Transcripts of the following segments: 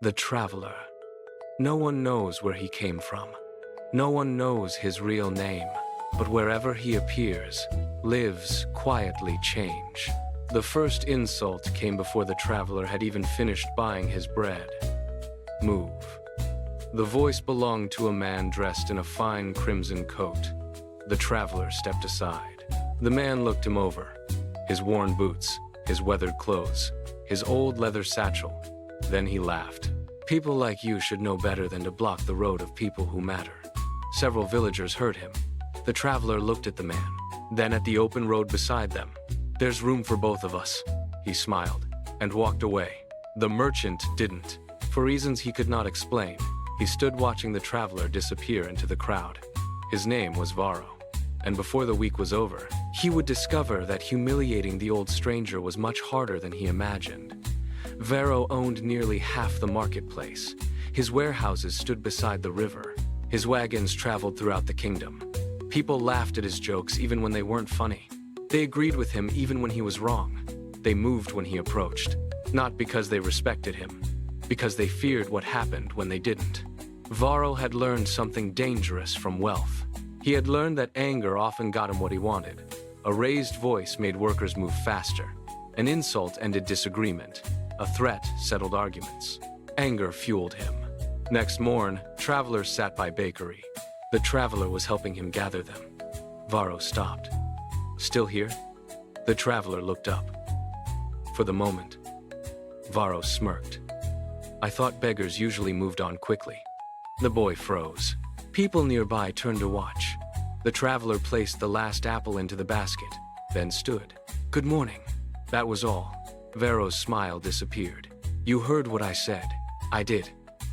The traveler. No one knows where he came from. No one knows his real name. But wherever he appears, lives quietly change. The first insult came before the traveler had even finished buying his bread. Move. The voice belonged to a man dressed in a fine crimson coat. The traveler stepped aside. The man looked him over. His worn boots, his weathered clothes, his old leather satchel. Then he laughed. People like you should know better than to block the road of people who matter. Several villagers heard him. The traveler looked at the man, then at the open road beside them. There's room for both of us. He smiled and walked away. The merchant didn't. For reasons he could not explain, he stood watching the traveler disappear into the crowd. His name was Varro, and before the week was over, he would discover that humiliating the old stranger was much harder than he imagined. Varro owned nearly half the marketplace. His warehouses stood beside the river. His wagons traveled throughout the kingdom. People laughed at his jokes even when they weren't funny. They agreed with him even when he was wrong. They moved when he approached, not because they respected him, because they feared what happened when they didn't. Varro had learned something dangerous from wealth. He had learned that anger often got him what he wanted. A raised voice made workers move faster. An insult ended disagreement. A threat settled arguments. Anger fueled him. Next morn, travelers sat by bakery. The traveler was helping him gather them. Varro stopped. Still here? The traveler looked up. For the moment, Varro smirked. I thought beggars usually moved on quickly. The boy froze. People nearby turned to watch. The traveler placed the last apple into the basket, then stood. Good morning. That was all. Varro's smile disappeared. You heard what I said. I did.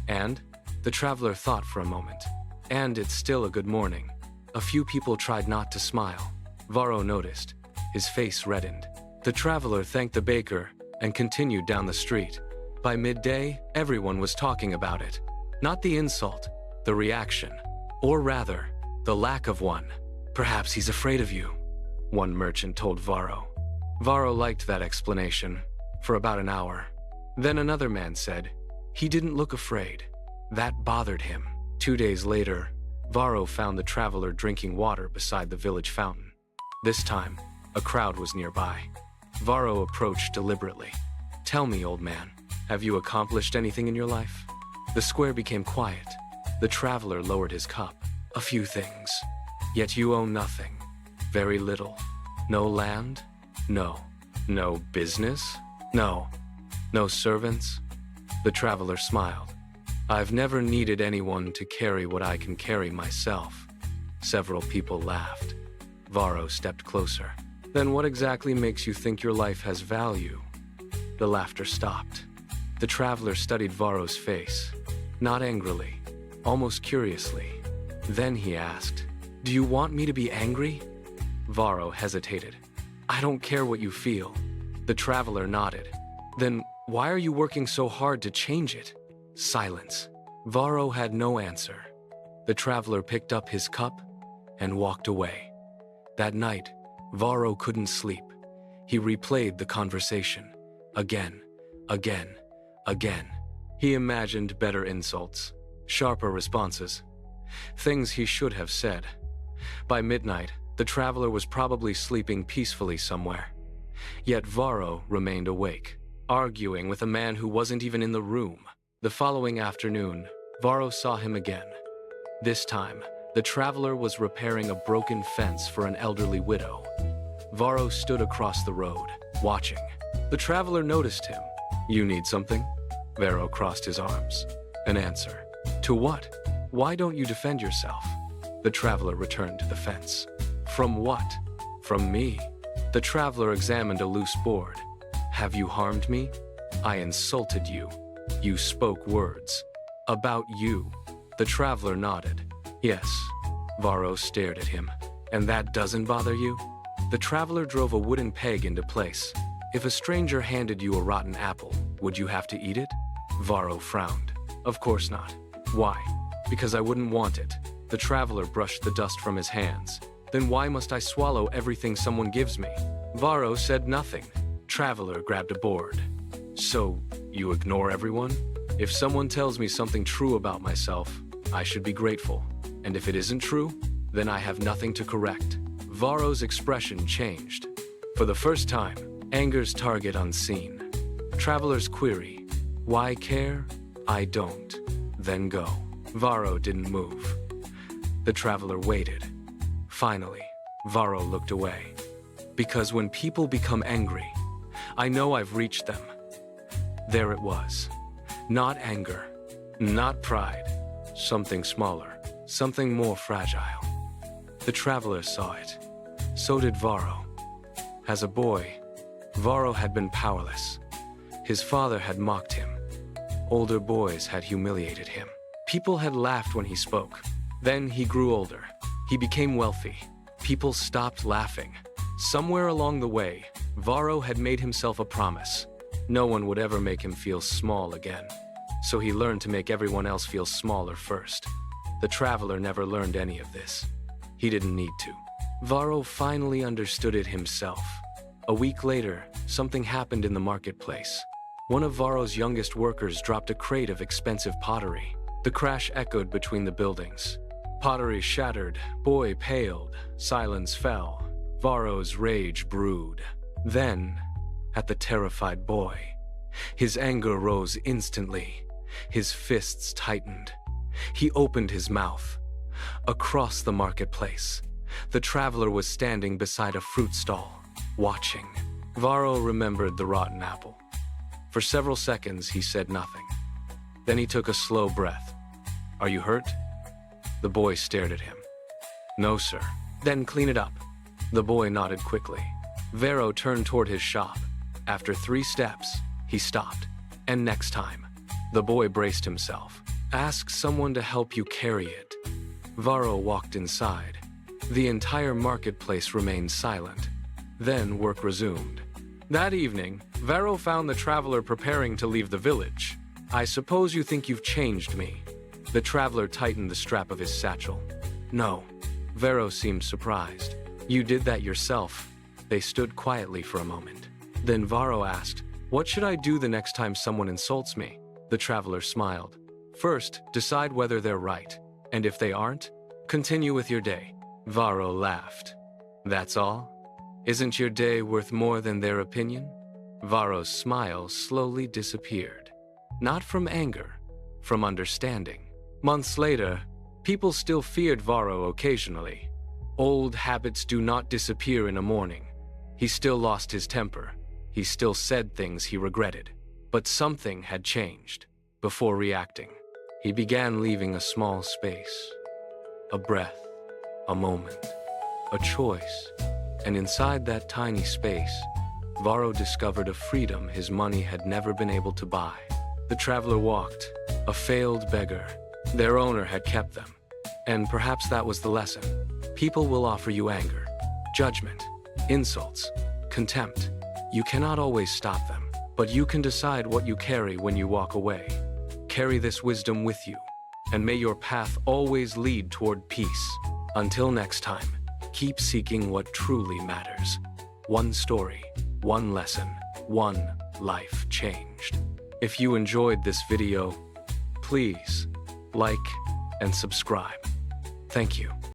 And? The traveler thought for a moment. And it's still a good morning. A few people tried not to smile. Varro noticed. His face reddened. The traveler thanked the baker and continued down the street. By midday, everyone was talking about it. Not the insult, the reaction. Or rather, the lack of one. Perhaps he's afraid of you, one merchant told Varro. Varro liked that explanation for about an hour. Then another man said, he didn't look afraid. That bothered him. 2 days later, Varro found the traveler drinking water beside the village fountain. This time, a crowd was nearby. Varro approached deliberately. Tell me, old man, have you accomplished anything in your life? The square became quiet. The traveler lowered his cup. A few things. Yet you own nothing. Very little. No land? No. No business? No. No servants? The traveler smiled. I've never needed anyone to carry what I can carry myself. Several people laughed. Varro stepped closer. Then what exactly makes you think your life has value? The laughter stopped. The traveler studied Varro's face. Not angrily, almost curiously. Then he asked, do you want me to be angry? Varro hesitated. I don't care what you feel. The traveler nodded. Then why are you working so hard to change it? Silence. Varro had no answer. The traveler picked up his cup and walked away. That night, Varro couldn't sleep. He replayed the conversation. Again, again, again. He imagined better insults, sharper responses, things he should have said. By midnight, the traveler was probably sleeping peacefully somewhere. Yet Varro remained awake, arguing with a man who wasn't even in the room. The following afternoon, Varro saw him again. This time, the traveler was repairing a broken fence for an elderly widow. Varro stood across the road, watching. The traveler noticed him. You need something? Varro crossed his arms. An answer. To what? Why don't you defend yourself? The traveler returned to the fence. From what? From me. The traveler examined a loose board. Have you harmed me? I insulted you. You spoke words. About you. The traveler nodded. Yes. Varro stared at him. And that doesn't bother you? The traveler drove a wooden peg into place. If a stranger handed you a rotten apple, would you have to eat it? Varro frowned. Of course not. Why? Because I wouldn't want it. The traveler brushed the dust from his hands. Then why must I swallow everything someone gives me? Varro said nothing. Traveler grabbed a board. So, you ignore everyone? If someone tells me something true about myself, I should be grateful. And if it isn't true, then I have nothing to correct. Varro's expression changed. For the first time, anger's target unseen. Traveler's query, why care? I don't. Then go. Varro didn't move. The traveler waited. Finally, Varro looked away. Because when people become angry, I know I've reached them. There it was. Not anger, not pride, something smaller, something more fragile. The traveler saw it. So did Varro. As a boy, Varro had been powerless. His father had mocked him. Older boys had humiliated him. People had laughed when he spoke. Then he grew older. He became wealthy. People stopped laughing. Somewhere along the way, Varro had made himself a promise. No one would ever make him feel small again. So he learned to make everyone else feel smaller first. The traveler never learned any of this. He didn't need to. Varro finally understood it himself. A week later, something happened in the marketplace. One of Varro's youngest workers dropped a crate of expensive pottery. The crash echoed between the buildings. Pottery shattered, boy paled, silence fell. Varro's rage brewed. Then, at the terrified boy, his anger rose instantly. His fists tightened. He opened his mouth. Across the marketplace, the traveler was standing beside a fruit stall, watching. Varro remembered the rotten apple. For several seconds, he said nothing. Then he took a slow breath. Are you hurt? The boy stared at him. No, sir. Then clean it up. The boy nodded quickly. Varro turned toward his shop. After 3 steps, he stopped. And next time, the boy braced himself. Ask someone to help you carry it. Varro walked inside. The entire marketplace remained silent. Then work resumed. That evening, Varro found the traveler preparing to leave the village. I suppose you think you've changed me. The traveler tightened the strap of his satchel. No. Varro seemed surprised. You did that yourself. They stood quietly for a moment. Then Varro asked, what should I do the next time someone insults me? The traveler smiled. First, decide whether they're right. And if they aren't, continue with your day. Varro laughed. That's all? Isn't your day worth more than their opinion? Varro's smile slowly disappeared. Not from anger, from understanding. Months later, people still feared Varro occasionally. Old habits do not disappear in a morning. He still lost his temper. He still said things he regretted. But something had changed. Before reacting, he began leaving a small space. A breath, a moment, a choice. And inside that tiny space, Varro discovered a freedom his money had never been able to buy. The traveler walked, a failed beggar. Their owner had kept them. And perhaps that was the lesson. People will offer you anger, judgment, insults, contempt. You cannot always stop them, but you can decide what you carry when you walk away. Carry this wisdom with you, and may your path always lead toward peace. Until next time, keep seeking what truly matters. One story, one lesson, one life changed. If you enjoyed this video, please like and subscribe. Thank you.